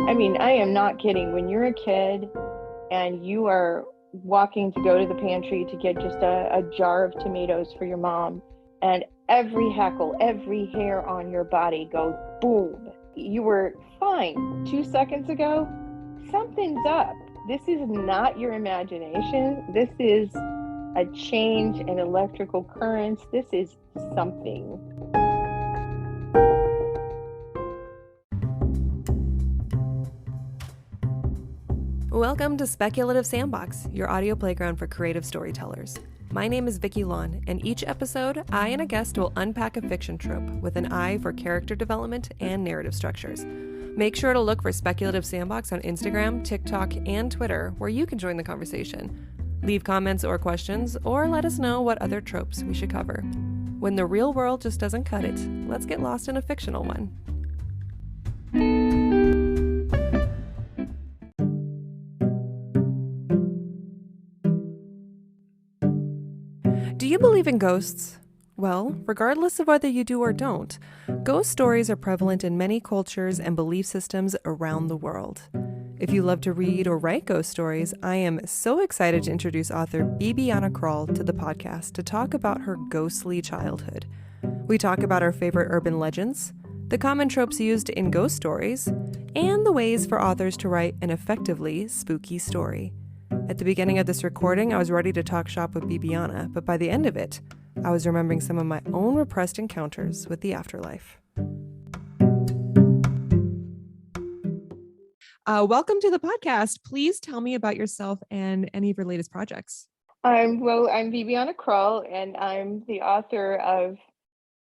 I mean, I am not kidding. When you're a kid and you are walking to go to the pantry to get just a jar of tomatoes for your mom, and every hackle, every hair on your body goes boom. You were fine 2 seconds ago. Something's up. This is not your imagination. This is a change in electrical currents. This is something. Welcome to Speculative Sandbox, your audio playground for creative storytellers. My name is Vickie Lawn, and each episode, I and a guest will unpack a fiction trope with an eye for character development and narrative structures. Make sure to look for Speculative Sandbox on Instagram, TikTok, and Twitter, where you can join the conversation. Leave comments or questions, or let us know what other tropes we should cover. When the real world just doesn't cut it, let's get lost in a fictional one. Do you believe in ghosts? Well, regardless of whether you do or don't, ghost stories are prevalent in many cultures and belief systems around the world. If you love to read or write ghost stories, I am so excited to introduce author Bibiana Krall to the podcast to talk about her ghostly childhood. We talk about our favorite urban legends, the common tropes used in ghost stories, and the ways for authors to write an effectively spooky story. At the beginning of this recording, I was ready to talk shop with Bibiana, but by the end of it, I was remembering some of my own repressed encounters with the afterlife. Welcome to the podcast. Please tell me about yourself and any of your latest projects. I'm Bibiana Krall, and I'm the author of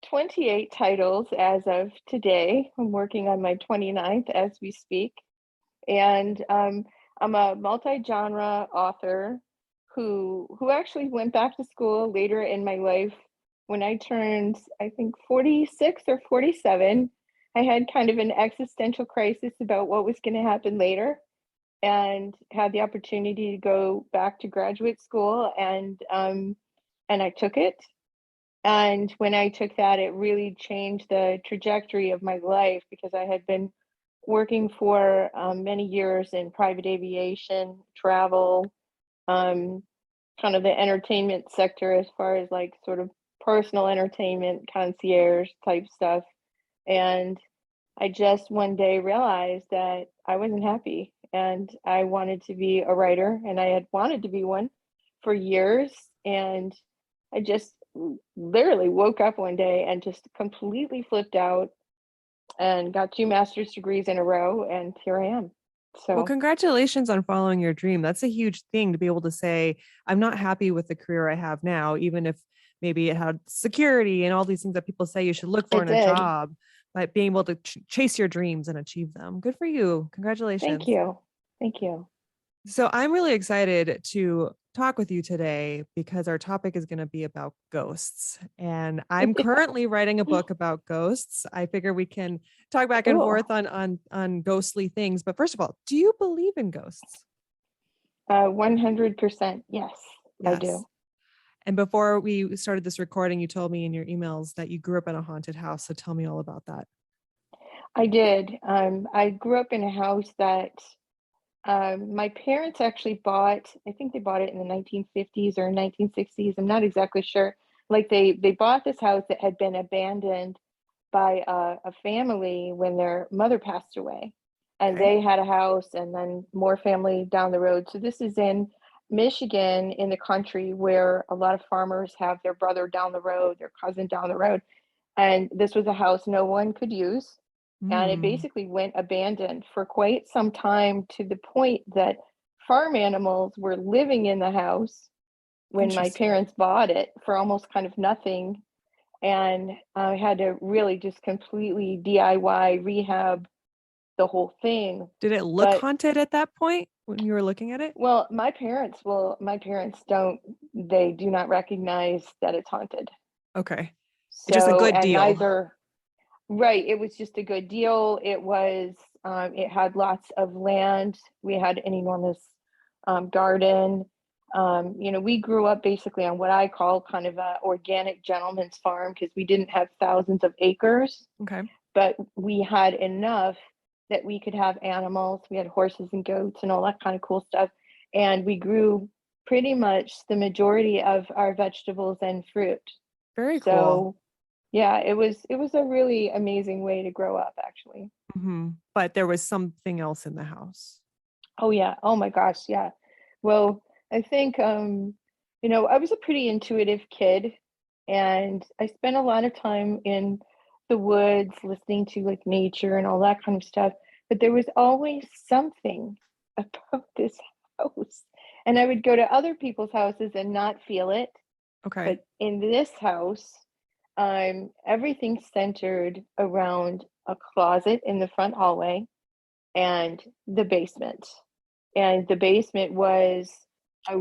28 titles as of today. I'm working on my 29th as we speak. And I'm a multi-genre author who actually went back to school later in my life. When I turned, I think, 46 or 47, I had kind of an existential crisis about what was going to happen later, and had the opportunity to go back to graduate school, and I took it. And when I took that, it really changed the trajectory of my life, because I had been working for many years in private aviation, travel, kind of the entertainment sector, as far as like sort of personal entertainment, concierge type stuff. And I just one day realized that I wasn't happy, and I wanted to be a writer, and I had wanted to be one for years. And I just literally woke up one day and just completely flipped out and got 2 master's degrees in a row, and here I am. Well, So congratulations on following your dream. That's a huge thing to be able to say, I'm not happy with the career I have now, even if maybe it had security and all these things that people say you should look for it in a did. job, but being able to chase your dreams and achieve them. Good for you. Thank Congratulations. you. Thank you. So I'm really excited to talk with you today because our topic is going to be about ghosts. And I'm currently writing a book about ghosts. I figure we can talk back and Cool. forth on ghostly things. But first of all, do you believe in ghosts? 100%. Yes, I Yes. do. And before we started this recording, you told me in your emails that you grew up in a haunted house. So tell me all about that. I did. I grew up in a house that my parents actually bought. I think they bought it in the 1950s or 1960s. I'm not exactly sure. Like they bought this house that had been abandoned by a family when their mother passed away, and Okay. they had a house, and then more family down the road. So this is in Michigan, in the country, where a lot of farmers have their brother down the road, their cousin down the road, and this was a house no one could use, and it Mm, basically went abandoned for quite some time, to the point that farm animals were living in the house when my interesting. parents bought it for almost kind of nothing. And I had to really just completely DIY rehab the whole thing. Did it look But haunted at that point when you were looking at it? well, my parents don't, they do not recognize that it's haunted. Okay. It's just a So, good and deal. neither, right, it was just a good deal. It was, it had lots of land. We had an enormous garden. We grew up basically on what I call kind of a organic gentleman's farm, because we didn't have thousands of acres, Okay. but we had enough that we could have animals. We had horses and goats and all that kind of cool stuff. And we grew pretty much the majority of our vegetables and fruit. Very cool. So yeah, it was a really amazing way to grow up, actually. But there was something else in the house. Oh yeah. Oh my gosh, yeah. Well, I think I was a pretty intuitive kid, and I spent a lot of time in the woods listening to like nature and all that kind of stuff. But there was always something about this house. And I would go to other people's houses and not feel it. Okay. But in this house, everything centered around a closet in the front hallway and the basement. And the basement was a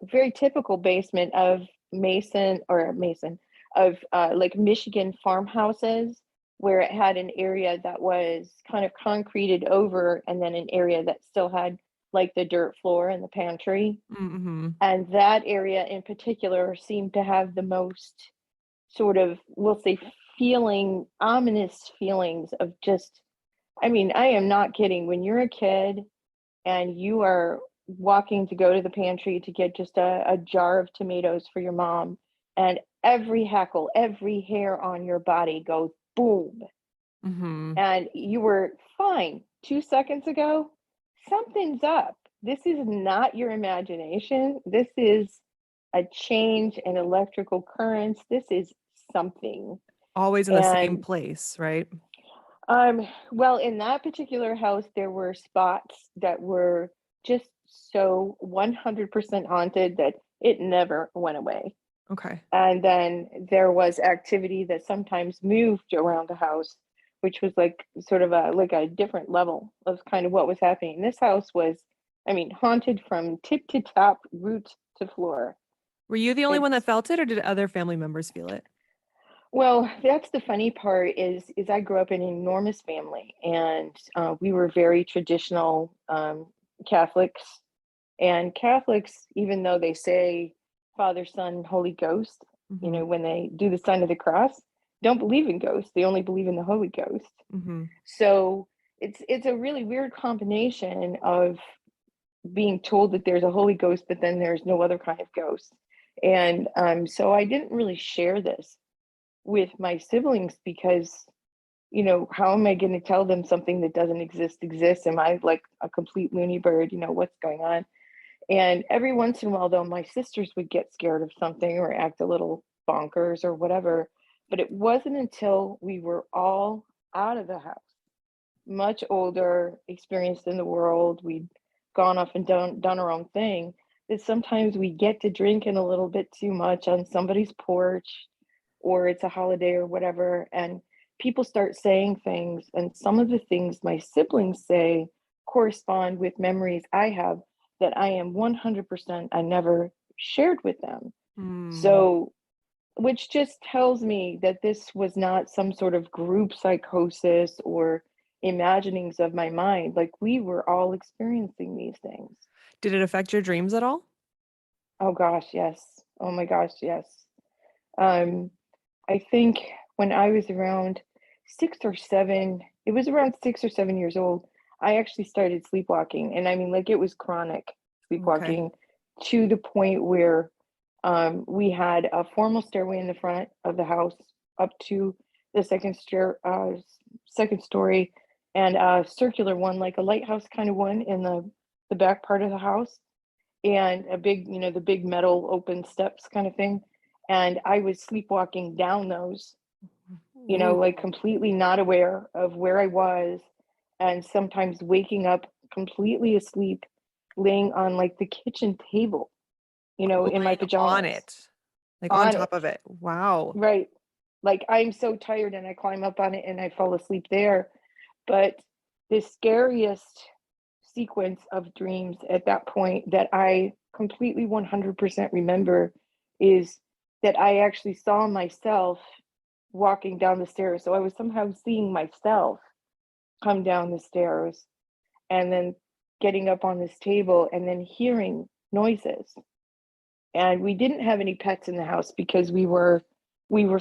very typical basement of Mason of like Michigan farmhouses, where it had an area that was kind of concreted over, and then an area that still had like the dirt floor and the pantry. Mm-hmm. And that area in particular seemed to have the most sort of, we'll say, ominous feelings of just, I mean, I am not kidding. When you're a kid and you are walking to go to the pantry to get just a jar of tomatoes for your mom, and every hackle, every hair on your body goes boom, Mm-hmm. and you were fine 2 seconds ago, something's up. This is not your imagination. This is a change in electrical currents. This is something. Always in the same And place, right? well, in that particular house, there were spots that were just so 100% haunted that it never went away. Okay. And then there was activity that sometimes moved around the house, which was like sort of a different level of kind of what was happening. This house was, I mean, haunted from tip to top, root to floor. Were you the only one that It's felt it, or did other family members feel it? Well, that's the funny part is I grew up in an enormous family, and we were very traditional Catholics. And Catholics, even though they say Father, Son, Holy Ghost, Mm-hmm. when they do the sign of the cross, don't believe in ghosts. They only believe in the Holy Ghost. Mm-hmm. So it's a really weird combination of being told that there's a Holy Ghost, but then there's no other kind of ghost. And so I didn't really share this with my siblings because how am I going to tell them something that doesn't exist exists? Am I like a complete loony bird? What's going on? And every once in a while, though, my sisters would get scared of something or act a little bonkers or whatever. But it wasn't until we were all out of the house, much older, experienced in the world, we'd gone off and done our own thing, that sometimes we get to drinking a little bit too much on somebody's porch, or it's a holiday or whatever, and people start saying things, and some of the things my siblings say correspond with memories I have that I am 100% I never shared with them. Mm. So, which just tells me that this was not some sort of group psychosis or imaginings of my mind. Like, we were all experiencing these things. Did it affect your dreams at all? Oh gosh, yes. Oh my gosh, yes. Um, I think when I was around 6 or 7, it was around 6 or 7 years old, I actually started sleepwalking. And I mean, like, it was chronic Okay. sleepwalking to the point where we had a formal stairway in the front of the house up to the second story, and a circular one, like a lighthouse kind of one in the back part of the house, and a big, the big metal open steps kind of thing. And I was sleepwalking down those, Ooh. like completely not aware of where I was, and sometimes waking up completely asleep, laying on like the kitchen table, Oh, in my laying on pajamas it, like on on it. top of it. Wow. Right. Like, I'm so tired and I climb up on it and I fall asleep there. But the scariest sequence of dreams at that point that I completely 100% remember is that I actually saw myself walking down the stairs. So I was somehow seeing myself come down the stairs and then getting up on this table and then hearing noises. And we didn't have any pets in the house because we were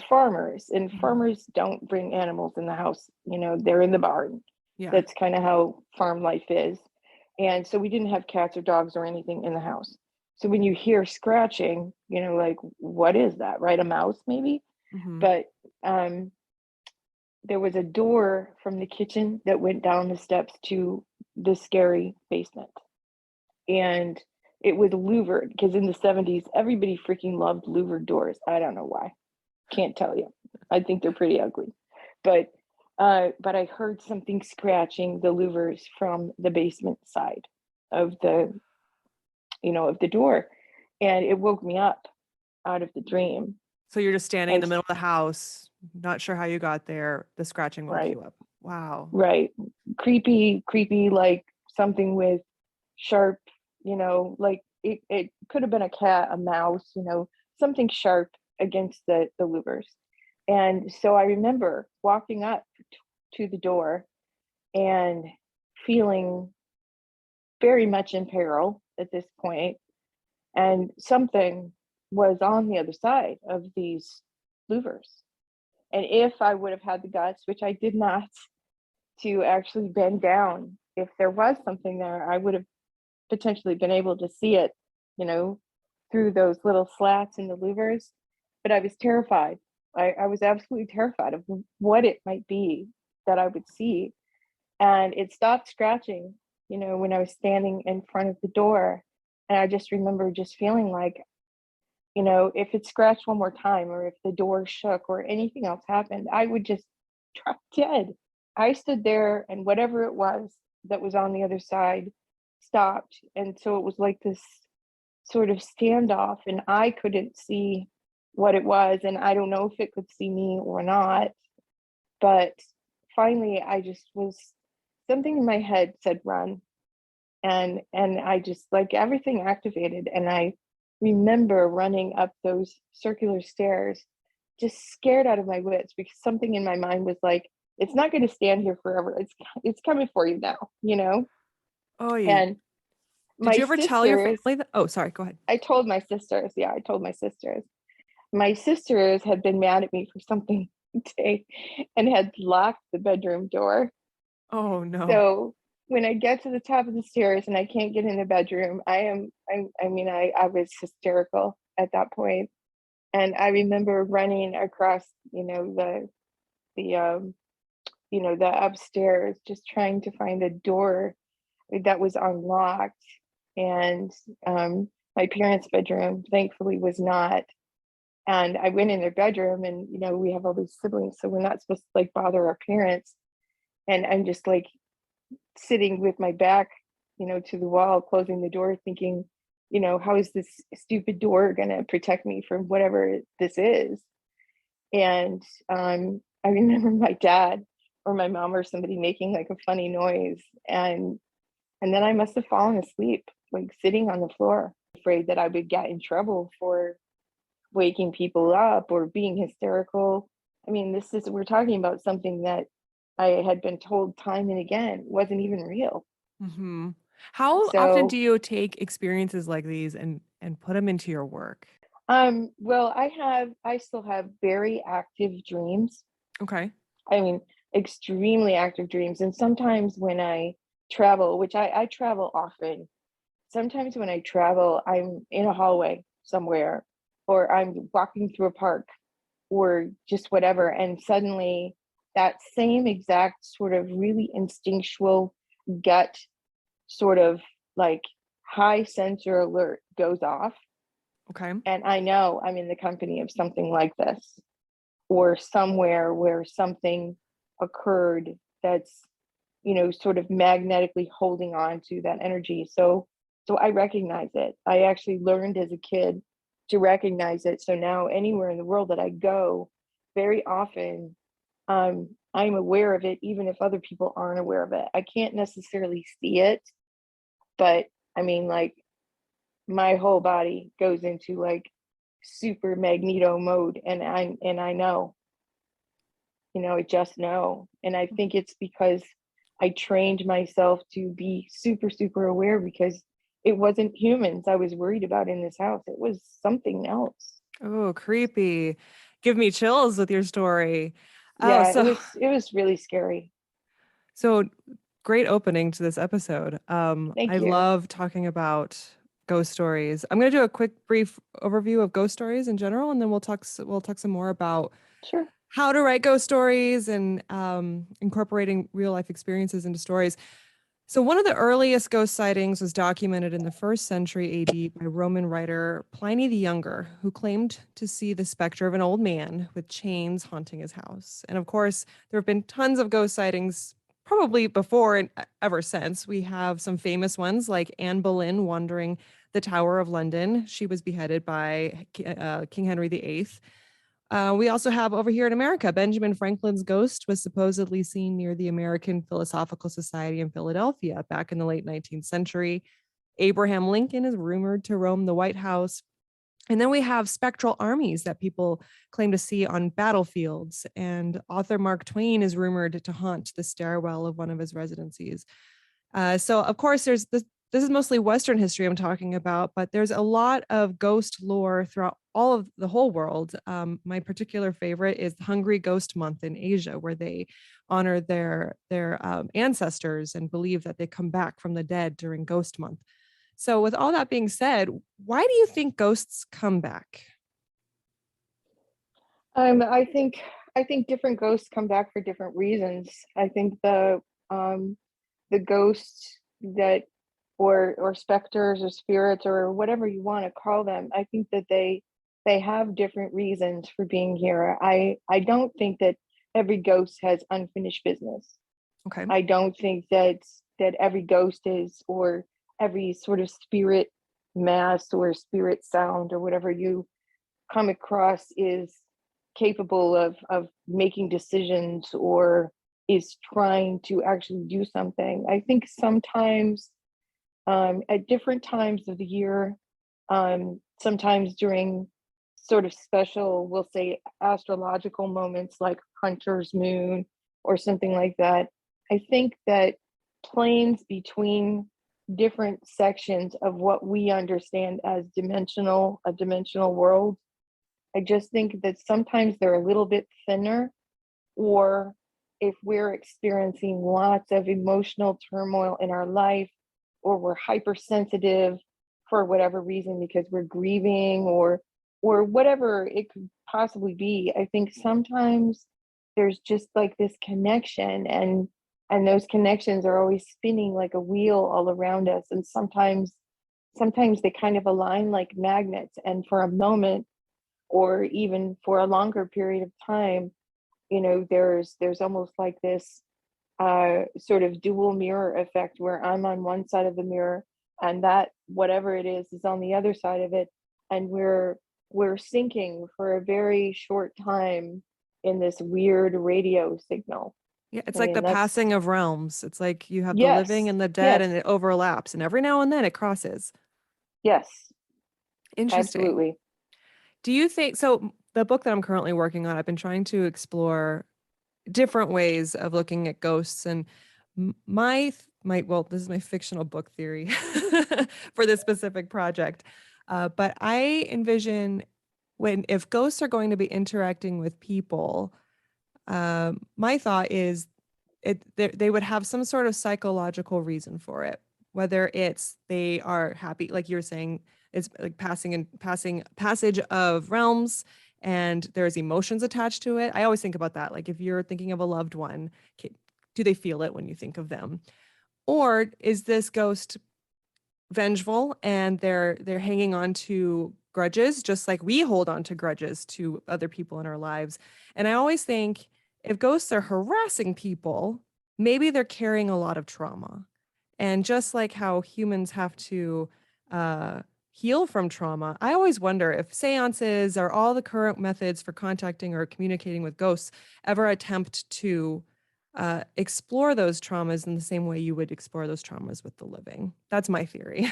farmers, and Mhm. farmers don't bring animals in the house. They're in the barn. Yeah. That's kind of how farm life is. And so we didn't have cats or dogs or anything in the house. So when you hear scratching, like, what is that, right? A mouse, maybe? Mm-hmm. But um, there was a door from the kitchen that went down the steps to the scary basement. And it was louvered because in the 70s, everybody freaking loved louvered doors. I don't know why. Can't tell you. I think they're pretty ugly. But but I heard something scratching the louvers from the basement side of the door. And it woke me up out of the dream. So you're just standing in And the middle of the house, not sure how you got there. The scratching woke right, you up. Wow. right. Creepy, like something with sharp, like it could have been a cat, a mouse, something sharp against the louvers. And so I remember walking up to the door and feeling very much in peril at this point, and something was on the other side of these louvers. And if I would have had the guts, which I did not, to actually bend down, if there was something there, I would have potentially been able to see it, you know, through those little slats in the louvers. But I was terrified. I was absolutely terrified of what it might be that I would see. And it stopped scratching, when I was standing in front of the door. And I just remember just feeling like, if it scratched one more time, or if the door shook or anything else happened, I would just drop dead. I stood there, and whatever it was that was on the other side stopped. And so it was like this sort of standoff, and I couldn't see what it was. And I don't know if it could see me or not. But finally, I just was, something in my head said run. And I just, like, everything activated, and I remember running up those circular stairs, just scared out of my wits, because something in my mind was like, it's not going to stand here forever. It's coming for you now. Oh, yeah. And Did my you ever tell your sisters, family that? Oh, sorry. Go ahead. I told my sisters, yeah, I told my sisters. My sisters had been mad at me for something day and had locked the bedroom door. Oh, no. So when I get to the top of the stairs and I can't get in the bedroom, I was hysterical at that point. And I remember running across, the the upstairs, just trying to find a door that was unlocked. And my parents' bedroom, thankfully, was not. And I went in their bedroom, and we have all these siblings, so we're not supposed to, like, bother our parents. And I'm just, like, sitting with my back, to the wall, closing the door, thinking, how is this stupid door going to protect me from whatever this is? And I remember my dad or my mom or somebody making, like, a funny noise, and then I must have fallen asleep, like, sitting on the floor, afraid that I would get in trouble for waking people up or being hysterical. I mean, we're talking about something that I had been told time and again wasn't even real. Hmm. How often do So, you take experiences like these and put them into your work? well, I still have very active dreams. Okay. I mean, extremely active dreams. And sometimes when I travel, which I travel often, sometimes when I travel, I'm in a hallway somewhere, or I'm walking through a park, or just whatever. And suddenly that same exact sort of really instinctual gut, sort of like high sensor alert, goes off. Okay. And I know I'm in the company of something like this, or somewhere where something occurred that's, sort of magnetically holding on to that energy. So I recognize it. I actually learned as a kid to recognize it. So now anywhere in the world that I go, very often, I'm aware of it, even if other people aren't aware of it. I can't necessarily see it, but I mean, like, my whole body goes into, like, super magneto mode, and I know, I just know. And I think it's because I trained myself to be super, super aware, because it wasn't humans I was worried about in this house. It was something else. Oh, creepy. Give me chills with your story. Oh, Yeah, it so was it was really scary. So great opening to this episode. Thank I you. love talking about ghost stories. I'm going to do a quick, brief overview of ghost stories in general, and then we'll talk some more about Sure. how to write ghost stories and incorporating real life experiences into stories. So, one of the earliest ghost sightings was documented in the first century AD by Roman writer Pliny the Younger, who claimed to see the specter of an old man with chains haunting his house. And of course, there have been tons of ghost sightings probably before and ever since. We have some famous ones like Anne Boleyn wandering the Tower of London. She was beheaded by King Henry VIII. We also have over here in America, Benjamin Franklin's ghost was supposedly seen near the American Philosophical Society in Philadelphia back in the late 19th century. Abraham Lincoln is rumored to roam the White House. And then we have spectral armies that people claim to see on battlefields. And author Mark Twain is rumored to haunt the stairwell of one of his residencies. So, of course, there's this. This is mostly Western history I'm talking about, but there's a lot of ghost lore throughout all of the whole world. My particular favorite is Hungry Ghost Month in Asia, where they honor their ancestors and believe that they come back from the dead during Ghost Month. So, with all that being said, why do you think ghosts come back? I think different ghosts come back for different reasons. I think um the ghosts that or specters or spirits or whatever you want to call them, I think that they have different reasons for being here. I don't think that every ghost has unfinished business. Okay. I don't think that every ghost is, or every sort of spirit mass or spirit sound or whatever you come across is capable of making decisions or is trying to actually do something. I think sometimes at different times of the year, sometimes during sort of special, we'll say astrological moments like Hunter's Moon or something like that, I think that planes between different sections of what we understand as a dimensional world, I just think that sometimes they're a little bit thinner, or if we're experiencing lots of emotional turmoil in our life, or we're hypersensitive for whatever reason because we're grieving or whatever it could possibly be, I think sometimes there's just like this connection, and those connections are always spinning like a wheel all around us, and sometimes they kind of align like magnets, and for a moment or even for a longer period of time, there's almost like this sort of dual mirror effect where I'm on one side of the mirror and that whatever it is on the other side of it, and we're syncing for a very short time in this weird radio signal. Yeah, it's I like mean, the that's passing of realms. It's like you have the living yes, and the dead, yes, and it overlaps, and every now and then it crosses. yes, Interesting. absolutely. Do you think so? The book that I'm currently working on, I've been trying to explore different ways of looking at ghosts, and well, this is my fictional book theory for this specific project. But I envision when if ghosts are going to be interacting with people, my thought is they would have some sort of psychological reason for it, whether it's they are happy, like you're saying, it's like passage of realms and there's emotions attached to it. I always think about that, like if you're thinking of a loved one, do they feel it when you think of them, or is this ghost vengeful and they're hanging on to grudges just like we hold on to grudges to other people in our lives. And I always think if ghosts are harassing people, maybe they're carrying a lot of trauma. And just like how humans have to uh, heal from trauma, I always wonder if seances or all the current methods for contacting or communicating with ghosts ever attempt to explore those traumas in the same way you would explore those traumas with the living. That's my theory.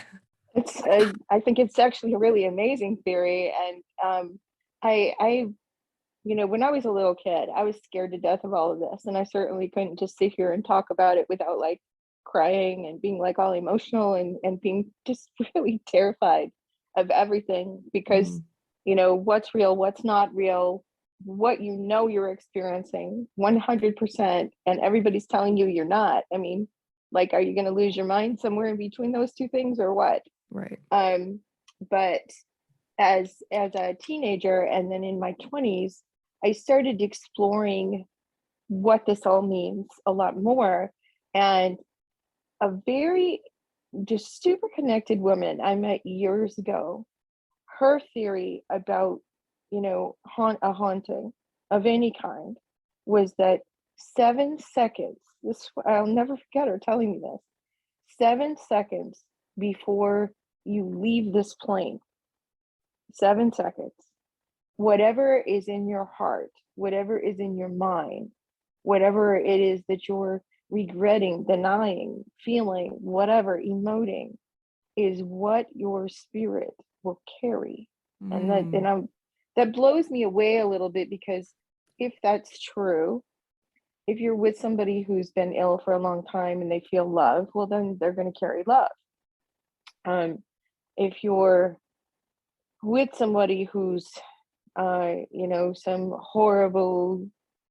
I think it's actually a really amazing theory, and I when I was a little kid, I was scared to death of all of this, and I certainly couldn't just sit here and talk about it without like crying and being like all emotional and being just really terrified of everything because Mm, what's real, what's not real. what you know you're experiencing 100%, and everybody's telling you you're not. I mean, like, are you going to lose your mind somewhere in between those two things or what? Right. But as a teenager and then in my 20s, I started exploring what this all means a lot more. And a very just super connected woman I met years ago, her theory about, a haunting of any kind was that 7 seconds, this I'll never forget her telling me this, 7 seconds before you leave this plane, 7 seconds, whatever is in your heart, whatever is in your mind, whatever it is that you're regretting, denying, feeling, whatever, emoting, is what your spirit will carry. And that Mm. and I'm that blows me away a little bit, because if that's true, if you're with somebody who's been ill for a long time and they feel love, well then they're going to carry love. If you're with somebody who's some horrible,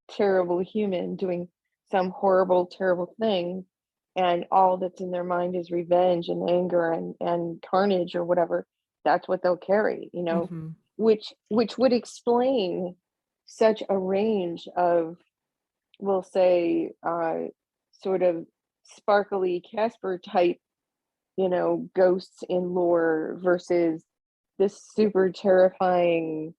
terrible human doing some horrible, terrible thing, and all that's in their mind is revenge and anger and carnage or whatever, that's what they'll carry, Mm-hmm. which would explain such a range of, we'll say, sort of sparkly Casper type, ghosts in lore versus this super terrifying,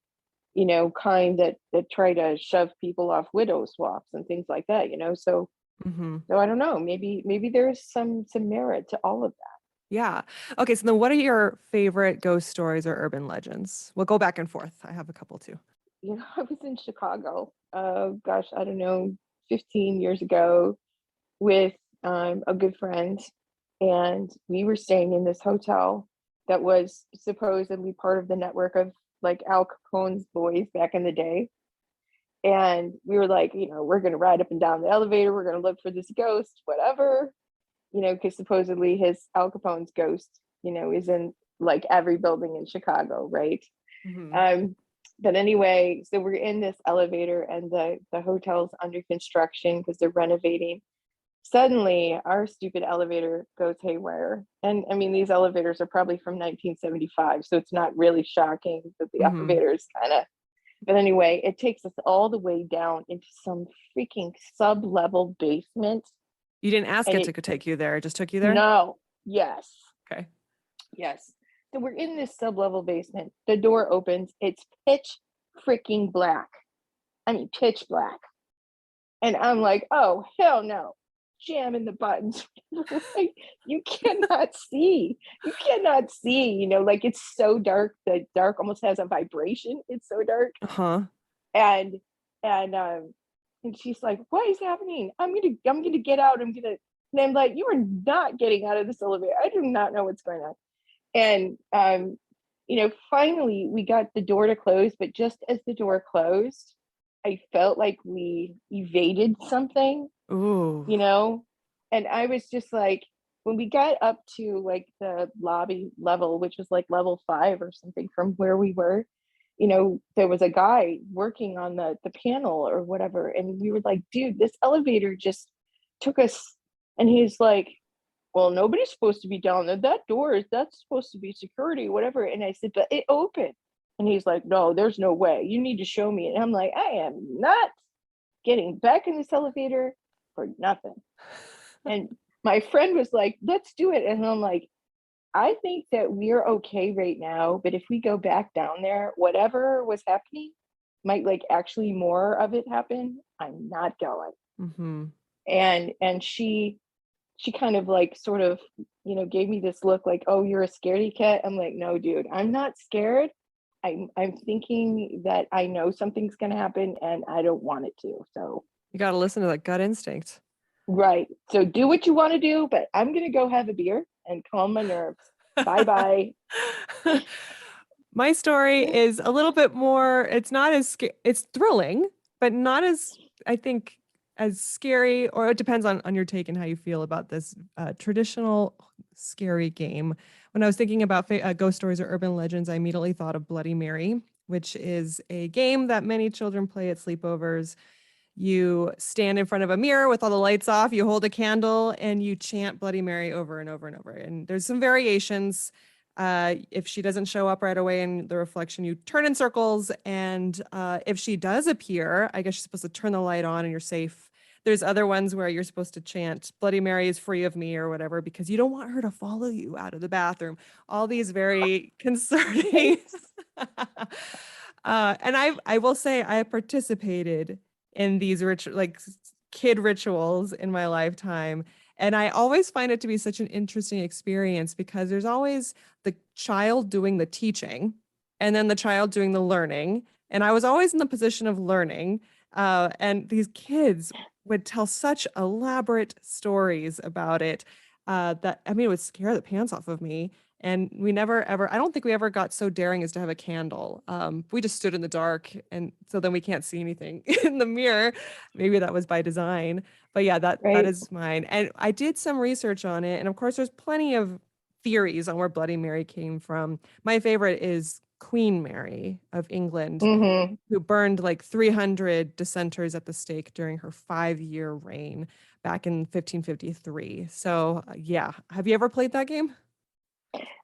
kind that try to shove people off widow swaps and things like that, so Mm-hmm. I don't know, maybe there's some merit to all of that. Yeah. Okay. So then what are your favorite ghost stories or urban legends? We'll go back and forth. I have a couple too. I was in Chicago, gosh, I don't know, 15 years ago, with a good friend, and we were staying in this hotel that was supposedly part of the network of like Al Capone's boys back in the day. And we were like, we're going to ride up and down the elevator. We're going to look for this ghost, whatever, because supposedly his Al Capone's ghost, is in like every building in Chicago, right? Mm-hmm. Um, but anyway, so we're in this elevator and the hotel's under construction because they're renovating. Suddenly, our stupid elevator goes haywire. And I mean, these elevators are probably from 1975, so it's not really shocking that the Mm-hmm. elevator is kind of, but anyway, it takes us all the way down into some freaking sub-level basement. You didn't ask And it it, to take you there. It just took you there? no, yes, Okay. yes. So we're in this sub-level basement. The door opens. It's pitch freaking black. I mean, pitch black. And I'm like, oh, hell no. Jamming the buttons. Like, you cannot see. You cannot see, like it's so dark. The dark almost has a vibration. It's so dark. Uh-huh. And and she's like, what is happening? I'm gonna get out. And I'm like, you are not getting out of this elevator. I do not know what's going on. And finally we got the door to close, but just as the door closed, I felt like we evaded something, Ooh. and I was just like, when we got up to like the lobby level, which was like level 5 or something from where we were, there was a guy working on the panel or whatever, and we were like, dude, this elevator just took us. And he's like, well, nobody's supposed to be down there. That's supposed to be security, whatever. And I said, but it opened. And he's like, no, there's no way. You need to show me. And I'm like, I am not getting back in this elevator for nothing. And my friend was like, let's do it. And I'm like, I think that we're okay right now, but if we go back down there, whatever was happening might like actually more of it happen. I'm not going. Mm-hmm. And she kind of like sort of, gave me this look like, oh, you're a scaredy cat. I'm like, no, dude, I'm not scared. I'm thinking that I know something's gonna happen and I don't want it to. So You got to listen to that gut instinct. right. So do what you want to do, but I'm gonna go have a beer and calm my nerves. Bye bye. My story is a little bit more, it's not as it's thrilling, but not as, I think, as scary, or it depends on your take and how you feel about this traditional scary game. When I was thinking about ghost stories or urban legends, I immediately thought of Bloody Mary. which is a game that many children play at sleepovers. You stand in front of a mirror with all the lights off, you hold a candle, and you chant Bloody Mary over and over and over. And there's some variations. If she doesn't show up right away in the reflection, you turn in circles. And if she does appear, I guess you're supposed to turn the light on and you're safe. There's other ones where you're supposed to chant Bloody Mary is free of me or whatever, because you don't want her to follow you out of the bathroom. All these very concerning. And I will say I participated in these kid rituals in my lifetime. And I always find it to be such an interesting experience because there's always the child doing the teaching and then the child doing the learning. And I was always in the position of learning. And these kids would tell such elaborate stories about it that, I mean, it would scare the pants off of me. And we never ever, I don't think we ever got so daring as to have a candle. We just stood in the dark. And so then we can't see anything in the mirror. Maybe that was by design. But yeah, that Right. is mine. And I did some research on it. And of course, there's plenty of theories on where Bloody Mary came from. My favorite is Queen Mary of England, Hmm. who burned like 300 dissenters at the stake during her 5-year reign back in 1553. So, yeah. Have you ever played that game?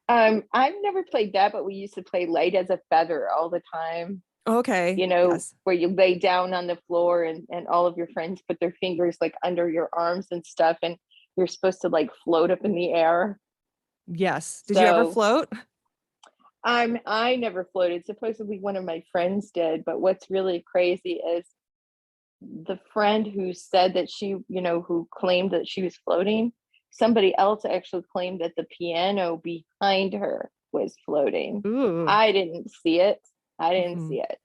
I've never played that, but we used to play light as a feather all the time, Okay. Yes. where you lay down on the floor and all of your friends put their fingers like under your arms and stuff, and you're supposed to like float up in the air. Yes. Did you ever So float? I never floated. Supposedly one of my friends did, but what's really crazy is the friend who said that who claimed that she was floating, somebody else actually claimed that the piano behind her was floating. Ooh. I didn't see it. I didn't Mhm. see it.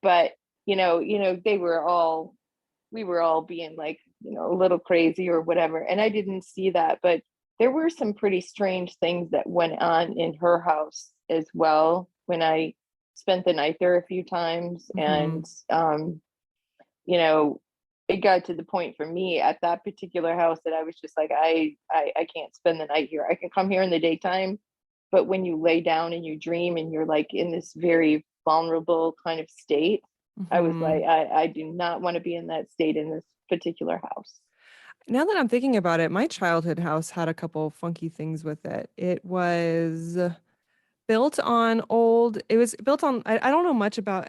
But we were all being like, a little crazy or whatever. And I didn't see that, but there were some pretty strange things that went on in her house as well when I spent the night there a few times. And Mhm. you know, it got to the point for me at that particular house that I was just like, I can't spend the night here. I can come here in the daytime, but when you lay down and you dream and you're like in this very vulnerable kind of state, I was Mhm. like, I do not want to be in that state in this particular house. Now that I'm thinking about it, my childhood house had a couple funky things with it. It was it was built on, I don't know much about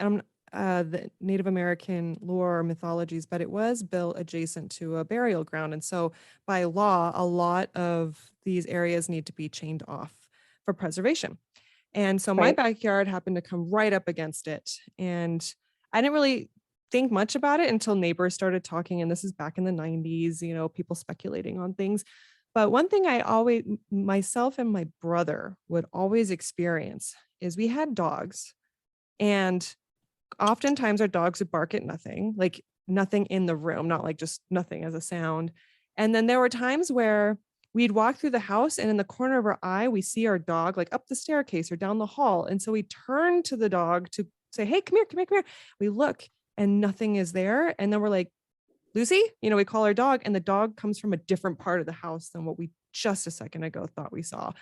the Native American lore or mythologies, but it was built adjacent to a burial ground. And so by law, a lot of these areas need to be chained off for preservation. And so my Right. backyard happened to come right up against it. And I didn't really think much about it until neighbors started talking. And this is back in the 90s, people speculating on things. But one thing myself and my brother would always experience is we had dogs. And oftentimes our dogs would bark at nothing, like nothing in the room, not like just nothing as a sound. And then there were times where we'd walk through the house and in the corner of our eye, we see our dog like up the staircase or down the hall. And so we turn to the dog to say, hey, come here, come here, come here. We look and nothing is there. And then we're like, Lucy, we call our dog, and the dog comes from a different part of the house than what we just a second ago thought we saw.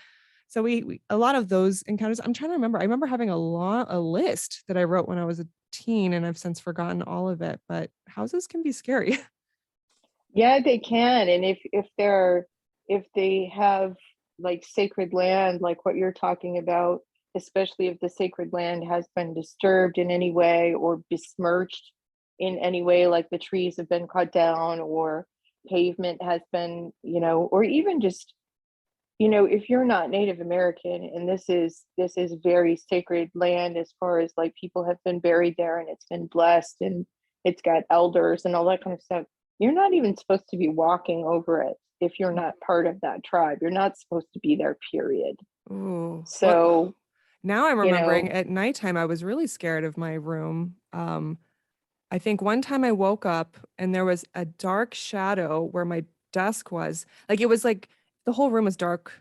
So we a lot of those encounters. I'm trying to remember. I remember having a list that I wrote when I was a teen, and I've since forgotten all of it. But houses can be scary. Yeah, they can. And if they have like sacred land, like what you're talking about, especially if the sacred land has been disturbed in any way or besmirched in any way, like the trees have been cut down or pavement has been, or even just, if you're not Native American and this is very sacred land as far as like people have been buried there and it's been blessed and it's got elders and all that kind of stuff, you're not even supposed to be walking over it if you're not part of that tribe. You're not supposed to be there, period. Oh, well, So, now I'm you remembering know, at nighttime, I was really scared of my room. I think one time I woke up and there was a dark shadow where my desk was. Like it was like the whole room was dark,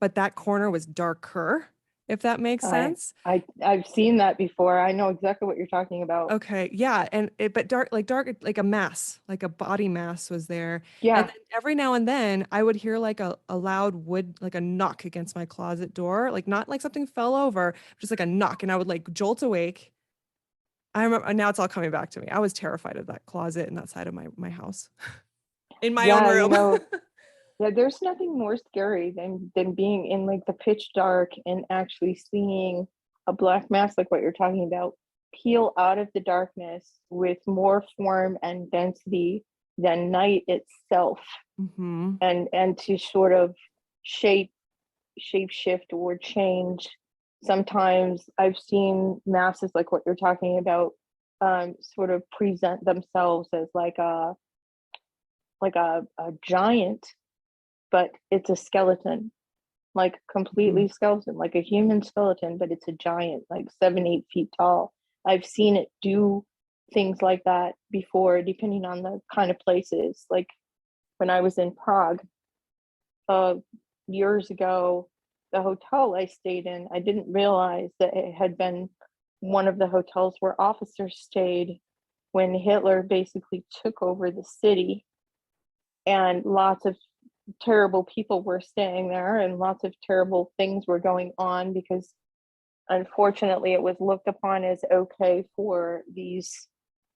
but that corner was darker, if that makes I sense. I've seen that before. I know exactly what you're talking about. Okay, yeah, and but dark, like a mass, like a body mass was there. And Yeah. then every now and then I would hear like a loud wood, like a knock against my closet door, like not like something fell over, just like a knock. And I would like jolt awake I remember now it's all coming back to me. I was terrified of that closet in that side of my house. In my own Yeah, room. yeah, there's nothing more scary than being in like the pitch dark and actually seeing a black mass like what you're talking about peel out of the darkness with more form and density than night itself, Hmm. and to sort of shape shift or change. Sometimes I've seen masses like what you're talking about, sort of present themselves as a giant, but it's a skeleton, like completely skeleton, like a human skeleton, but it's a giant, like 7, 8 feet tall. I've seen it do things like that before, depending on the kind of places. Like when I was in Prague, uh, years ago, the hotel I stayed in, I didn't realize that it had been one of the hotels where officers stayed when Hitler basically took over the city, and lots of terrible people were staying there and lots of terrible things were going on because unfortunately it was looked upon as okay for these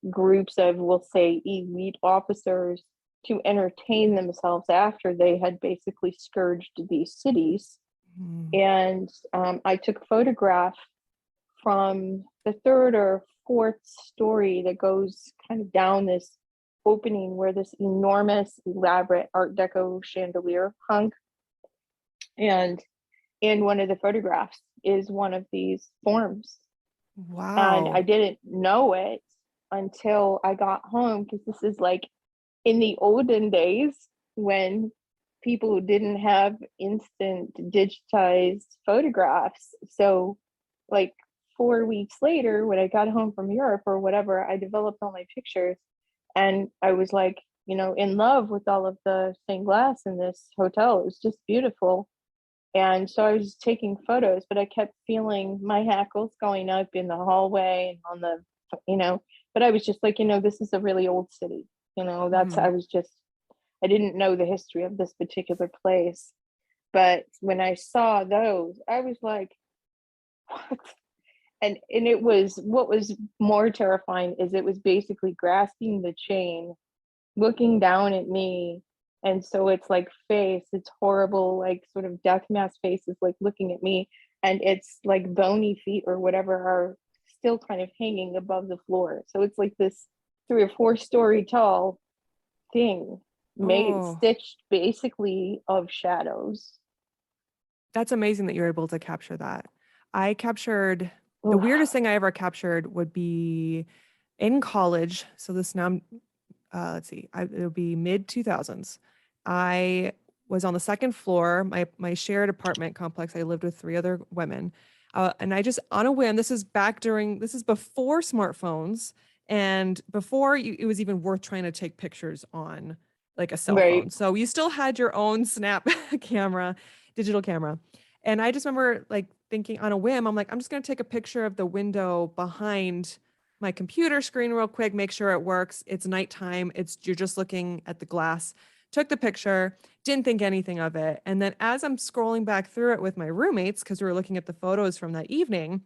groups of, we'll say, elite officers to entertain themselves after they had basically scourged these cities. Mm. And I took a photograph from the third or fourth story that goes kind of down this opening where this enormous, elaborate Art Deco chandelier hung. And in one of the photographs is one of these forms. And I Wow. didn't know it until I got home, because this is like in the olden days when people didn't have instant digitized photographs. So, like 4 weeks later, when I got home from Europe or whatever, I developed all my pictures, and I was like, in love with all of the stained glass in this hotel. It was just beautiful. And so I was taking photos, but I kept feeling my hackles going up in the hallway and on the, you know, but I was just like, this is a really old city. Hmm. I didn't know the history of this particular place. But when I saw those, I was like, what? And it was, what was more terrifying is it was basically grasping the chain, looking down at me. And so it's like face, it's horrible, like sort of death mask faces, like looking at me. And it's like bony feet or whatever are still kind of hanging above the floor. So it's like this 3 or 4 story tall thing made, Oh, stitched basically of shadows. that's amazing that you're able to capture that. I captured the Oof. weirdest thing I ever captured would be in college. So this now, let's see, it would be mid 2000s. I was on the second floor, my shared apartment complex. I lived with three other women. And I just, on a whim, this is before smartphones and before it was even worth trying to take pictures on like a cell phone. Right. So you still had your own snap camera, digital camera. And I just remember like thinking on a whim, I'm like, I'm just going to take a picture of the window behind my computer screen real quick, make sure it works. It's nighttime. You're just looking at the glass. Took the picture, didn't think anything of it. And then as I'm scrolling back through it with my roommates, because we were looking at the photos from that evening,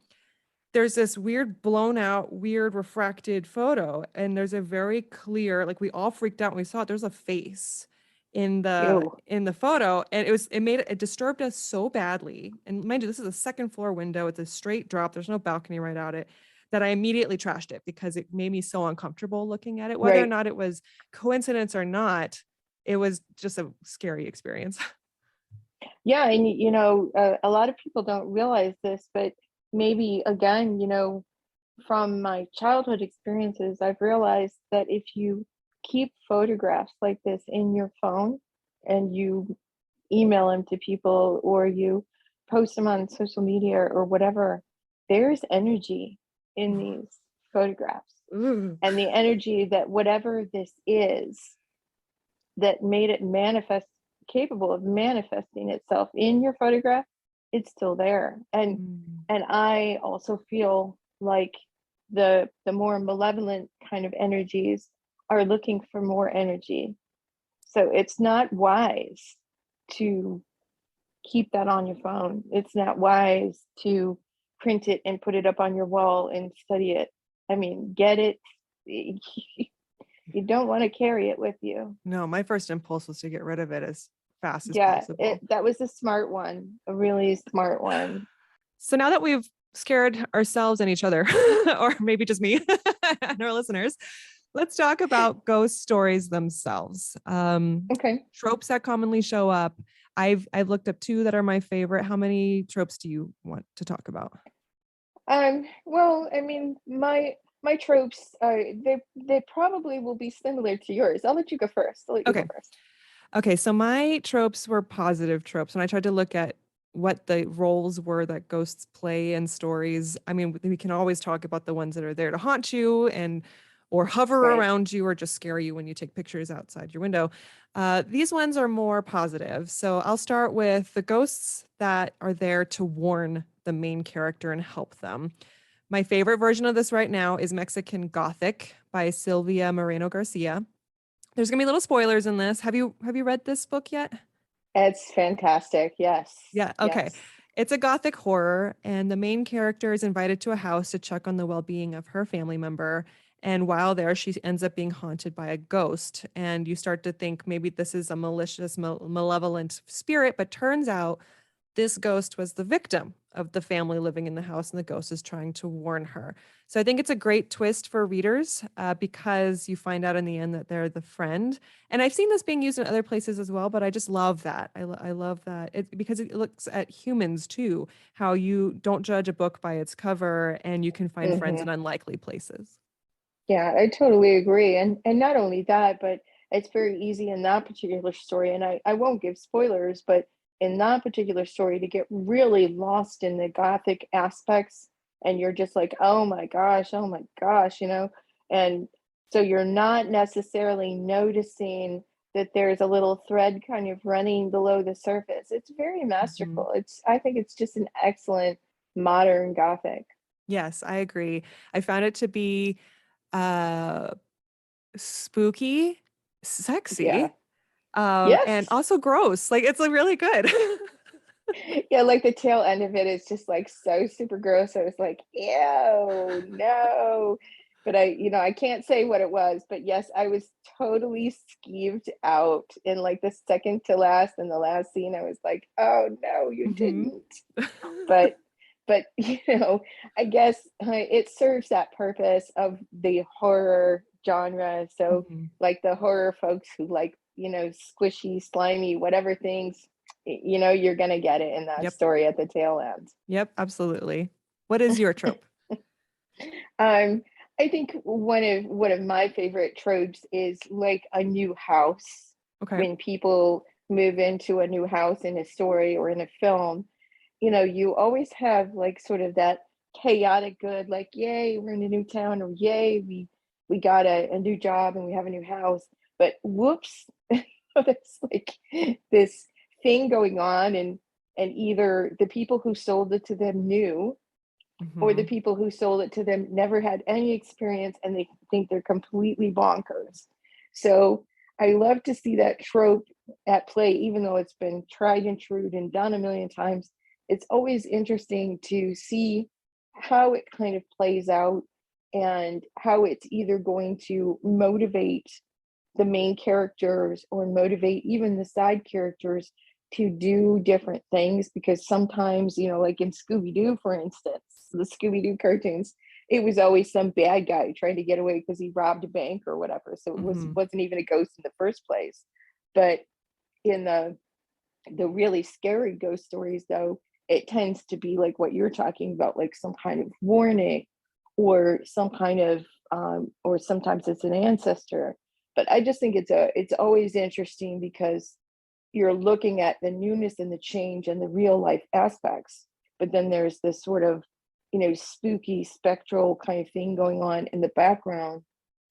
there's this weird blown out, weird refracted photo. And there's a very clear, like we all freaked out when we saw it. There's a face Ew. in the photo. And it disturbed us so badly. And mind you, this is a second floor window. It's a straight drop. There's no balcony right out it, that I immediately trashed it because it made me so uncomfortable looking at it. Whether or Right. not it was coincidence or not, it was just a scary experience. Yeah. And, a lot of people don't realize this, but maybe again, from my childhood experiences, I've realized that if you keep photographs like this in your phone and you email them to people or you post them on social media or whatever, there's energy in these photographs. Ooh. And the energy that whatever this is that made it manifest, capable of manifesting itself in your photograph, it's still there. and Mm. and I also feel like the more malevolent kind of energies are looking for more energy. So it's not wise to keep that on your phone. It's not wise to print it and put it up on your wall and study it. I mean, get it. You don't want to carry it with you. No, my first impulse was to get rid of it as fast as Yeah, possible. that was a smart one, a really smart one. So now that we've scared ourselves and each other, or maybe just me and our listeners, let's talk about ghost stories themselves. Okay. Tropes that commonly show up. I've looked up two that are my favorite. How many tropes do you want to talk about? Well, I mean, my tropes, they probably will be similar to yours. I'll let you go first. I'll let you go Okay. first. Okay, so my tropes were positive tropes. When I tried to look at what the roles were that ghosts play in stories, I mean, we can always talk about the ones that are there to haunt you and or hover Right. around you or just scare you when you take pictures outside your window. These ones are more positive. So I'll start with the ghosts that are there to warn the main character and help them. My favorite version of this right now is Mexican Gothic by Sylvia Moreno Garcia. There's gonna be little spoilers in this. Have you read this book yet? It's fantastic. Yes. Yeah, okay. Yes. It's a gothic horror, and the main character is invited to a house to check on the well-being of her family member. And while there, she ends up being haunted by a ghost. And you start to think maybe this is a malicious, malevolent spirit, but turns out this ghost was the victim of the family living in the house, and the ghost is trying to warn her. So I think it's a great twist for readers because you find out in the end that they're the friend. And I've seen this being used in other places as well, but I just love that. I love that because it looks at humans too, how you don't judge a book by its cover and you can find friends Hmm. in unlikely places. Yeah, I totally agree. And not only that, but it's very easy in that particular story. And I won't give spoilers, but in that particular story to get really lost in the gothic aspects and you're just like, oh my gosh, And so you're not necessarily noticing that there's a little thread kind of running below the surface. It's very Mhm. masterful. I think it's just an excellent modern gothic. Yes, I agree. I found it to be uh spooky, Yeah. sexy, and Yes. also gross. Like it's like really good. Yeah, like the tail end of it is just like so super gross. I was like, ew, no. But I can't say what it was, but yes, I was totally skeeved out in like the second to last and the last scene. I was like, oh no, you Mhm. didn't. But but I guess it serves that purpose of the horror genre. So Mhm. like the horror folks who like, squishy, slimy, whatever things, you're gonna get it in that Yep. story at the tail end. Yep, absolutely. What is your trope? Um, I think one of my favorite tropes is like a new house. Okay. When people move into a new house in a story or in a film, you always have like sort of that chaotic good, like, yay, we're in a new town, or yay, we got a new job and we have a new house. But whoops, there's like this thing going on, and either the people who sold it to them knew, or the Mhm. people who sold it to them never had any experience and they think they're completely bonkers. So I love to see that trope at play, even though it's been tried and true and done a million times. It's always interesting to see how it kind of plays out and how it's either going to motivate the main characters or motivate even the side characters to do different things, because sometimes, like in Scooby-Doo, for instance, the Scooby-Doo cartoons, it was always some bad guy trying to get away because he robbed a bank or whatever, so Mhm. wasn't even a ghost in the first place. But in the really scary ghost stories, though, it tends to be like what you're talking about, like some kind of warning or some kind of or sometimes it's an ancestor. But I just think it's always interesting because you're looking at the newness and the change and the real life aspects, but then there's this sort of spooky spectral kind of thing going on in the background,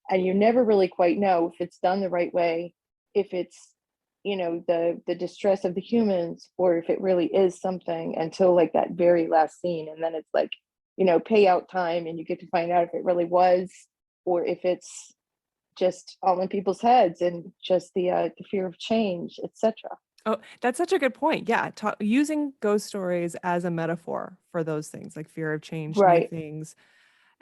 and you never really quite know if it's done the right way, if it's the distress of the humans, or if it really is something, until like that very last scene, and then it's like payout time and you get to find out if it really was, or if it's just all in people's heads and just the fear of change, etc. Oh, that's such a good point. Yeah, using ghost stories as a metaphor for those things like fear of change, new Right. things.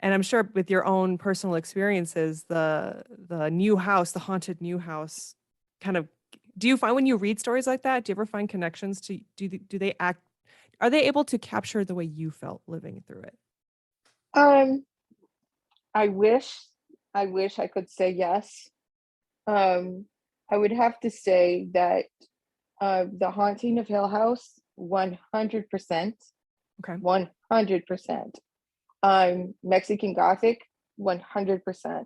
And I'm sure with your own personal experiences, the new house, the haunted new house, kind of, do you find when you read stories like that, do you ever find connections to, do they act, are they able to capture the way you felt living through it? Um, I wish, I wish I could say yes. Um, I would have to say that The Haunting of Hill House, 100%, Okay. 100%. Mexican Gothic, 100%.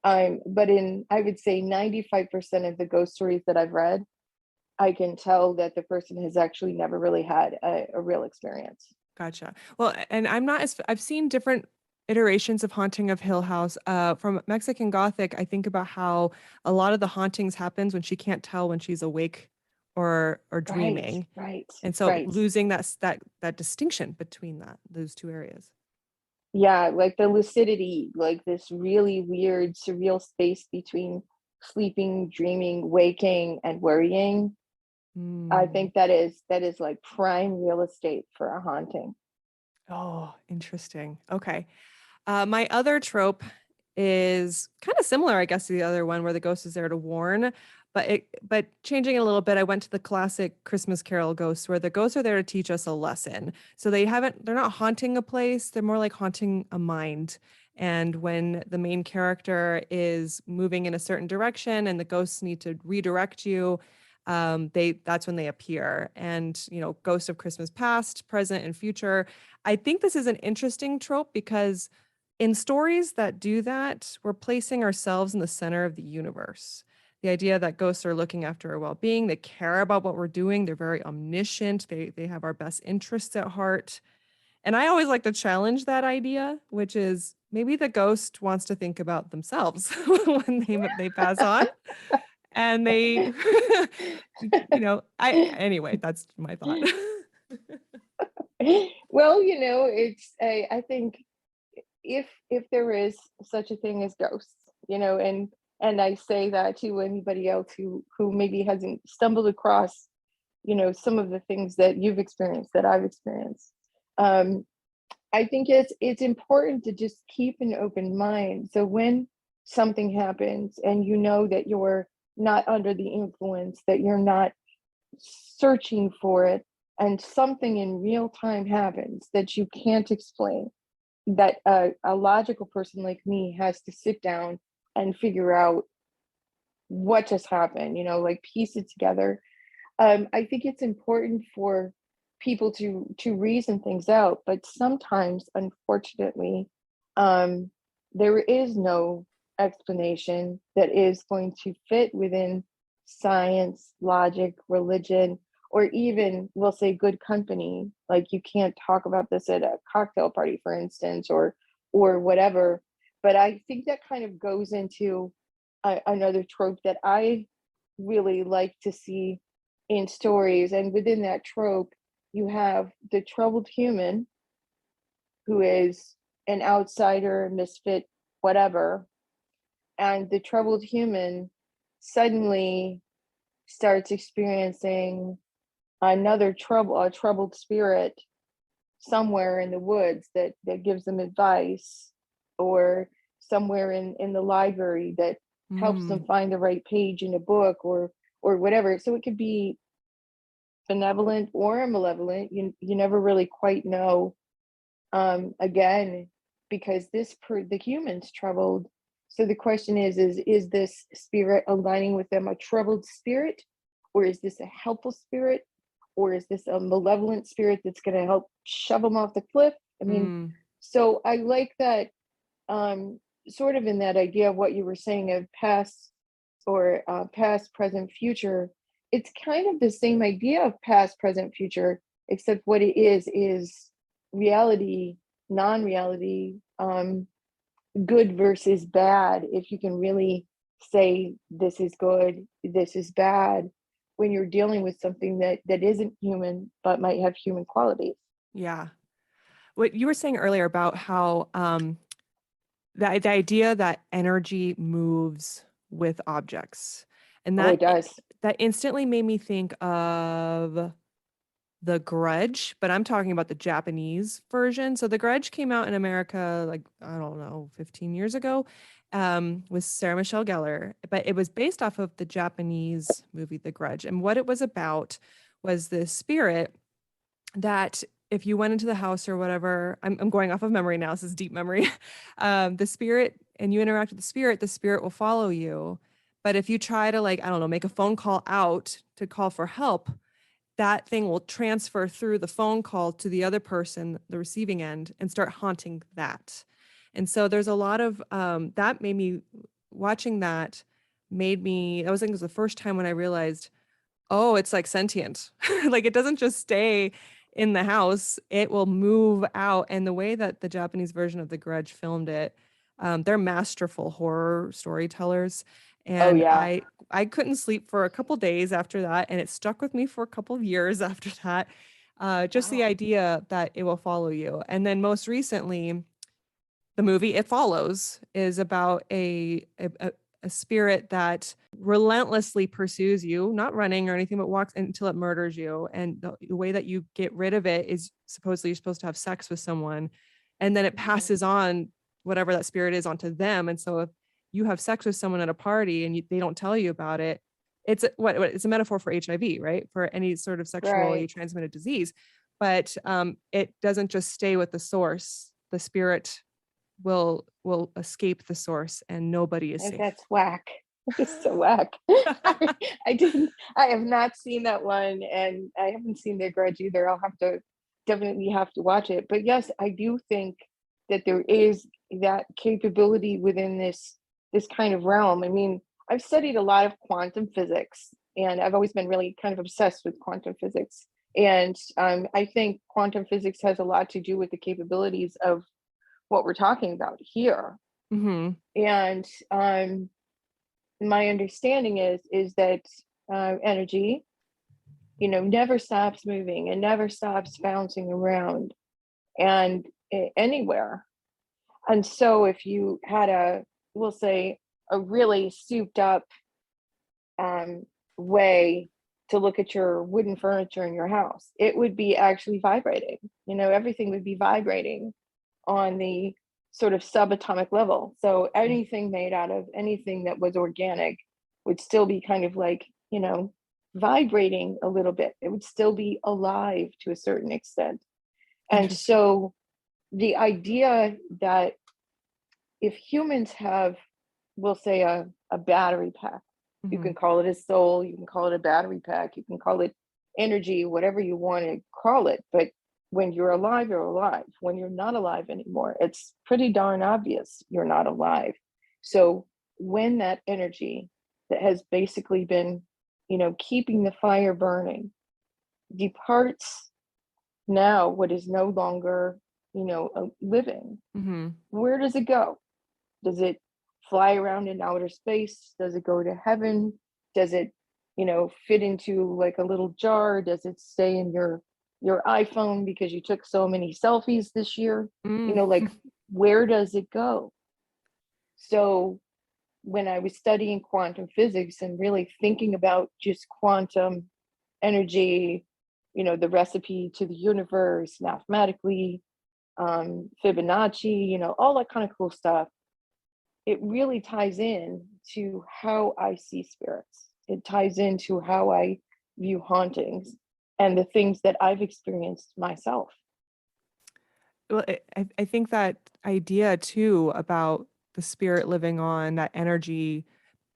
But in, I would say 95% of the ghost stories that I've read, I can tell that the person has actually never really had a real experience. Gotcha. Well, and I'm not as I've seen different iterations of Haunting of Hill House. From Mexican Gothic, I think about how a lot of the hauntings happens when she can't tell when she's awake or Right, dreaming. right, And so right. losing that distinction between those two areas. Yeah, like the lucidity, like this really weird, surreal space between sleeping, dreaming, waking, and worrying. I Mm. think that is like prime real estate for a haunting. Oh, interesting. Okay. My other trope is kind of similar, I guess, to the other one where the ghost is there to warn, but changing it a little bit, I went to the classic Christmas Carol ghosts where the ghosts are there to teach us a lesson. So they're not haunting a place, they're more like haunting a mind. And when the main character is moving in a certain direction and the ghosts need to redirect you, that's when they appear. And ghosts of Christmas past, present, and future. I think this is an interesting trope because in stories that do that, we're placing ourselves in the center of the universe. The idea that ghosts are looking after our well-being, they care about what we're doing, they're very omniscient, they have our best interests at heart. And I always like to challenge that idea, which is maybe the ghost wants to think about themselves when they pass on. And they I anyway, that's my thought. Well, I think if there is such a thing as ghosts, and I say that to anybody else who maybe hasn't stumbled across, some of the things that you've experienced, that I've experienced. Um, I think it's important to just keep an open mind. So when something happens and you know that you're not under the influence, that you're not searching for it, and something in real time happens that you can't explain, that a logical person like me has to sit down and figure out what just happened, like piece it together. I think it's important for people to reason things out, but sometimes, unfortunately, um, there is no explanation that is going to fit within science, logic, religion, or even, we'll say, good company. Like you can't talk about this at a cocktail party, for instance, or whatever. But I think that kind of goes into another trope that I really like to see in stories. And within that trope, you have the troubled human who is an outsider, misfit, whatever. And the troubled human suddenly starts experiencing a troubled spirit somewhere in the woods that gives them advice, or somewhere in the library that helps them Mm, find the right page in a book, or whatever. So it could be benevolent or malevolent. You never really quite know. Again, because the human's troubled. So the question is this spirit aligning with them a troubled spirit, or is this a helpful spirit, or is this a malevolent spirit that's going to help shove them off the cliff? I mean, mm, so I like that, sort of in that idea of what you were saying of past, or past, present, future. It's kind of the same idea of past, present, future, except what it is reality, non-reality, good versus bad. If you can really say this is good, this is bad, when you're dealing with something that isn't human but might have human qualities. yeah. What you were saying earlier about how the idea that energy moves with objects, and Oh, it does. that instantly made me think of The Grudge, but I'm talking about the Japanese version. So The Grudge came out in America, like, I don't know, 15 years ago, with Sarah Michelle Gellar, but it was based off of the Japanese movie The Grudge. And what it was about was this spirit that if you went into the house or whatever, I'm going off of memory now, this is deep memory. The spirit, and you interact with the spirit will follow you. But if you try to, like, I don't know, make a phone call out to call for help, that thing will transfer through the phone call to the other person, the receiving end, and start haunting that. And so there's a lot of that made me watching that made me, I was thinking it was the first time when I realized, oh, it's like sentient. Like it doesn't just stay in the house, it will move out. And the way that the Japanese version of The Grudge filmed it, they're masterful horror storytellers. Oh And yeah. I couldn't sleep for a couple days after that, and it stuck with me for a couple of years after that. Just the Wow. idea that it will follow you. And then most recently, the movie It Follows is about a spirit that relentlessly pursues you, not running or anything, but walks until it murders you. And the way that you get rid of it is supposedly you're supposed to have sex with someone, and then it Mhm. passes on whatever that spirit is onto them. And so if you have sex with someone at a party and they don't tell you about it, it's a metaphor for HIV, right? For any sort of sexually Right. transmitted disease. But it doesn't just stay with the source. The spirit will escape the source and nobody is And safe. that's whack. It's so whack. I have not seen that one, and I haven't seen The Grudge either. I'll have to definitely have to watch it. But yes, I do think that there is that capability within this kind of realm. I mean, I've studied a lot of quantum physics, and I've always been really kind of obsessed with quantum physics. And I think quantum physics has a lot to do with the capabilities of what we're talking about here. Mhm. And my understanding is that energy, never stops moving and never stops bouncing around and anywhere. And so if you had we'll say, a really souped up um, way to look at your wooden furniture in your house, it would be actually vibrating. Everything would be vibrating on the sort of subatomic level. So anything made out of anything that was organic would still be kind of like, vibrating a little bit. It would still be alive to a certain extent. And Interesting. so the idea that if humans have, we'll say, a battery pack, you can Mhm. call it a soul, you can call it a battery pack, you can call it energy, whatever you want to call it. But when you're alive, you're alive. When you're not alive anymore, it's pretty darn obvious you're not alive. So when that energy that has basically been, keeping the fire burning departs now, what is no longer, living, Mhm. where does it go? Does it fly around in outer space? Does it go to heaven? Does it, fit into like a little jar? Does it stay in your iPhone because you took so many selfies this year? Mm. Like, where does it go? So when I was studying quantum physics and really thinking about just quantum energy, the recipe to the universe mathematically, Fibonacci, all that kind of cool stuff, it really ties in to how I see spirits. It ties into how I view hauntings and the things that I've experienced myself. Well, I think that idea too about the spirit living on, that energy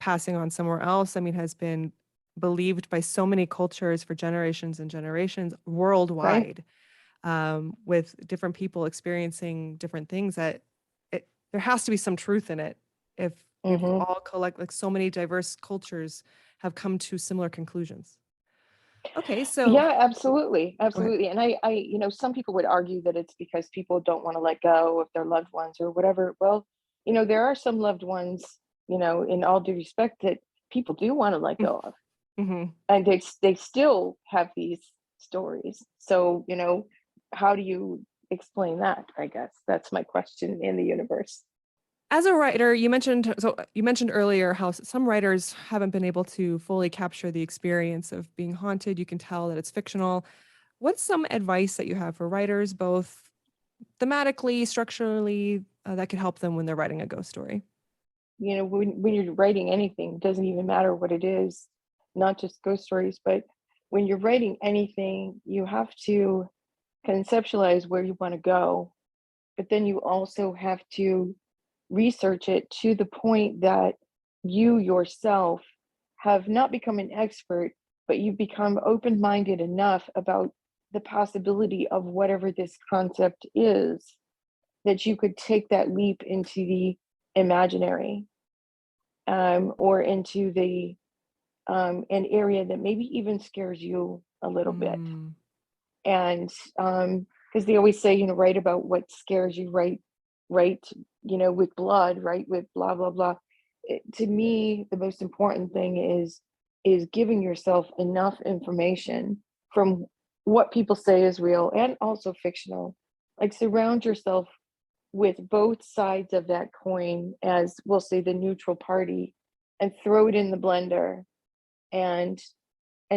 passing on somewhere else, I mean, has been believed by so many cultures for generations and generations Right. worldwide, with different people experiencing different things that there has to be some truth in it if Hmm. all collect like so many diverse cultures have come to similar conclusions. Okay, so Yeah, absolutely, go ahead. absolutely. And some people would argue that it's because people don't want to let go of their loved ones or whatever. Well, there are some loved ones, in all due respect, that people do want to let go of, Hmm. and they still have these stories. So, how do you explain that? I guess that's my question in the universe. As a writer, you mentioned earlier how some writers haven't been able to fully capture the experience of being haunted. You can tell that it's fictional. What's some advice that you have for writers, both thematically, structurally, that could help them when they're writing a ghost story? When you're writing anything, it doesn't even matter what it is, not just ghost stories, but when you're writing anything, you have to conceptualize where you want to go, but then you also have to research it to the point that you yourself have not become an expert, but you become open minded enough about the possibility of whatever this concept is that you could take that leap into the imaginary, or into the an area that maybe even scares you a little bit. Mm, And because they always say, write about what scares you, write, with blood, write with blah blah blah. To me, the most important thing is giving yourself enough information from what people say is real and also fictional. Like, surround yourself with both sides of that coin, as we'll say, the neutral party, and throw it in the blender, and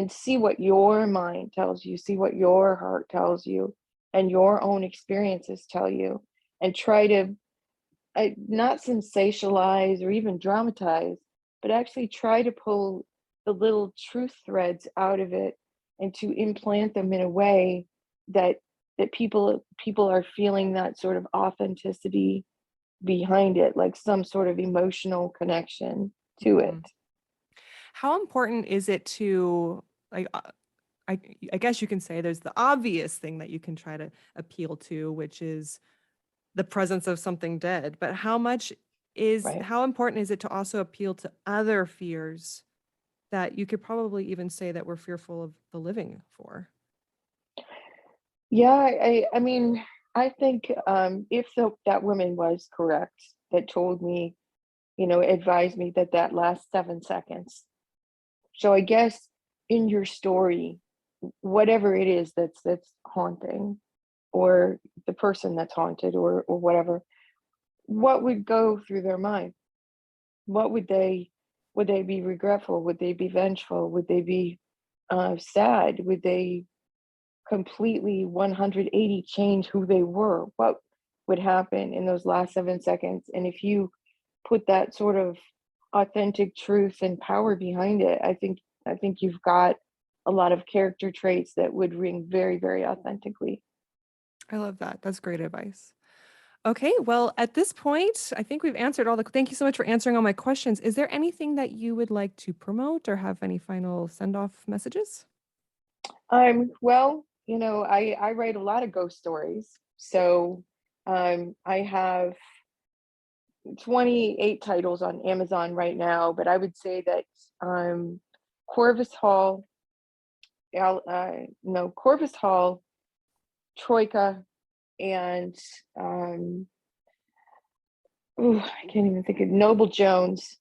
see what your mind tells you, see what your heart tells you, and your own experiences tell you, and try to not sensationalize or even dramatize, but actually try to pull the little truth threads out of it and to implant them in a way that people are feeling that sort of authenticity behind it, like some sort of emotional connection to it. mhm. How important is it to like I I guess you can say there's the obvious thing that you can try to appeal to, which is the presence of something dead, but Right. how important is it to also appeal to other fears that you could probably even say that we're fearful of the living for? Yeah, I mean, I think, if that woman was correct, that told me, advised me that that last 7 seconds. So I guess in your story, whatever it is that's haunting, or the person that's haunted, or whatever, what would go through their mind? What would they be regretful? Would they be vengeful? Would they be sad? Would they completely 180 change who they were? What would happen in those last 7 seconds? And if you put that sort of authentic truth and power behind it, I think you've got a lot of character traits that would ring very, very authentically. I love that. That's great advice. Okay, well, at this point, I think we've answered all the thank you so much for answering all my questions. Is there anything that you would like to promote or have any final send-off messages? Well, I write a lot of ghost stories. So I have 28 titles on Amazon right now, but I would say that um, Corvus Hall, no, Corvus Hall, Troika, and I can't even think of Noble Jones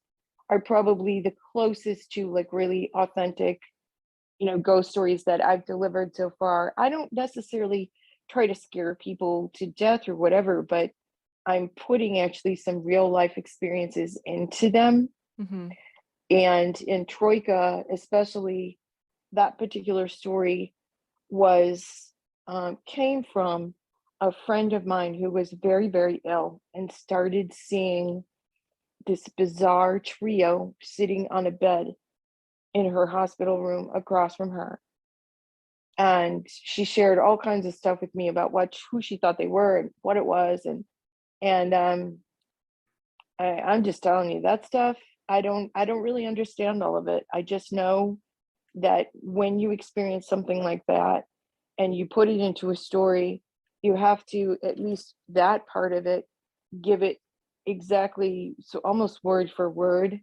are probably the closest to like really authentic, ghost stories that I've delivered so far. I don't necessarily try to scare people to death or whatever, but I'm putting actually some real life experiences into them. Mhm. And in Troika, especially, that particular story was came from a friend of mine who was very, very ill and started seeing this bizarre trio sitting on a bed in her hospital room across from her. And she shared all kinds of stuff with me about who she thought they were and what it was. And I'm just telling you that stuff. I don't really understand all of it. I just know that when you experience something like that and you put it into a story, you have to, at least that part of it, give it exactly, so almost word for word,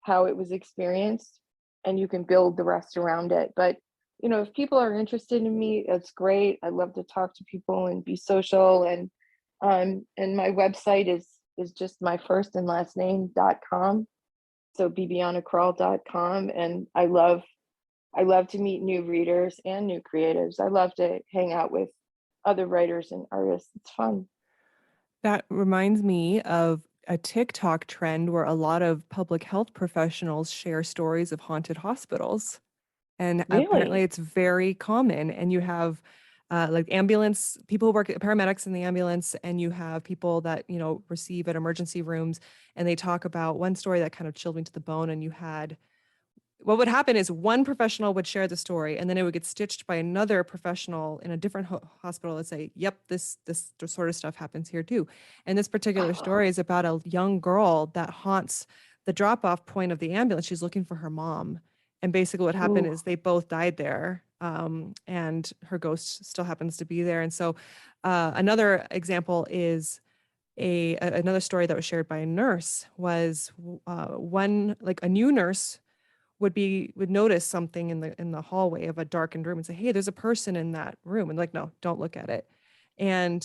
how it was experienced, and you can build the rest around it. But if people are interested in me, that's great. I love to talk to people and be social. And my website is just my first and last name.com. So bibianakrall.com. And I love to meet new readers and new creatives. I love to hang out with other writers and artists. It's fun. That reminds me of a TikTok trend where a lot of public health professionals share stories of haunted hospitals. And apparently Really? it's very common. And you have like ambulance, people who work at paramedics in the ambulance, and you have people that, receive at emergency rooms. And they talk about one story that kind of chilled me to the bone. And you had what would happen is one professional would share the story, and then it would get stitched by another professional in a different hospital and say, yep, this sort of stuff happens here too. And this particular Oh, story is about a young girl that haunts the drop-off point of the ambulance. She's looking for her mom. And basically what happened ooh, is they both died there. And her ghost still happens to be there. And so another example is another story that was shared by a nurse was one, like a new nurse would notice something in the hallway of a darkened room and say, hey, there's a person in that room. And like, no, don't look at it. And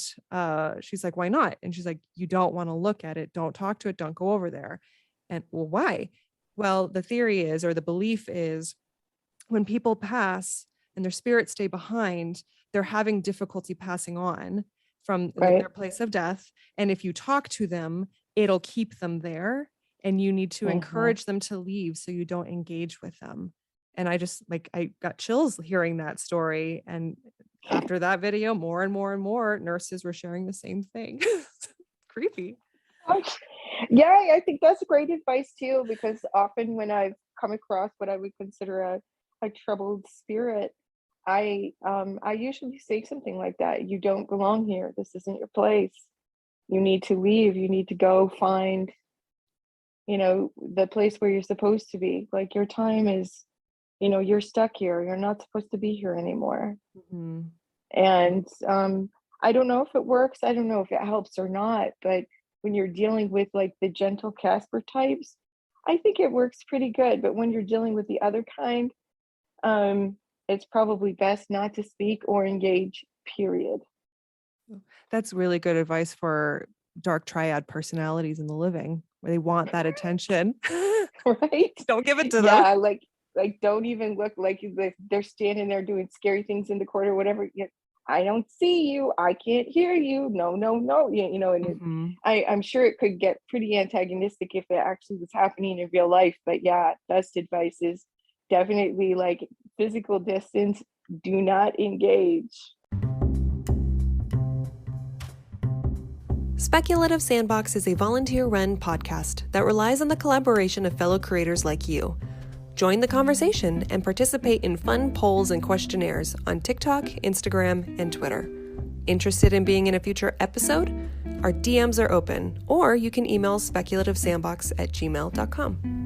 she's like, why not? And she's like, you don't want to look at it, don't talk to it, don't go over there. And well, why? Well, the theory is, or the belief is, when people pass and their spirits stay behind, they're having difficulty passing on from right. their place of death. And if you talk to them, it'll keep them there. And you need to Hmm. encourage them to leave so you don't engage with them. And I got chills hearing that story. And after that video, more and more and more nurses were sharing the same thing. Creepy. Yeah, I think that's great advice too, because often when I've come across what I would consider a troubled spirit, I usually say something like that. You don't belong here. This isn't your place. You need to leave. You need to go find, the place where you're supposed to be. Like your time is, you're stuck here. You're not supposed to be here anymore. Mhm. And I don't know if it works. I don't know if it helps or not. But when you're dealing with like the gentle Casper types, I think it works pretty good. But when you're dealing with the other kind, um, it's probably best not to speak or engage, period. That's really good advice for dark triad personalities in the living where they want that attention. Right? Don't give it to them. Yeah, like don't even look like they're standing there doing scary things in the corner, whatever. I don't see you. I can't hear you. No, no, no. And Mhm. I'm sure it could get pretty antagonistic if it actually was happening in real life. But yeah, best advice is definitely like physical distance. Do not engage. Speculative Sandbox is a volunteer-run podcast that relies on the collaboration of fellow creators like you. Join the conversation and participate in fun polls and questionnaires on TikTok, Instagram, and Twitter. Interested in being in a future episode? Our DMs are open, or you can email speculativesandbox@gmail.com.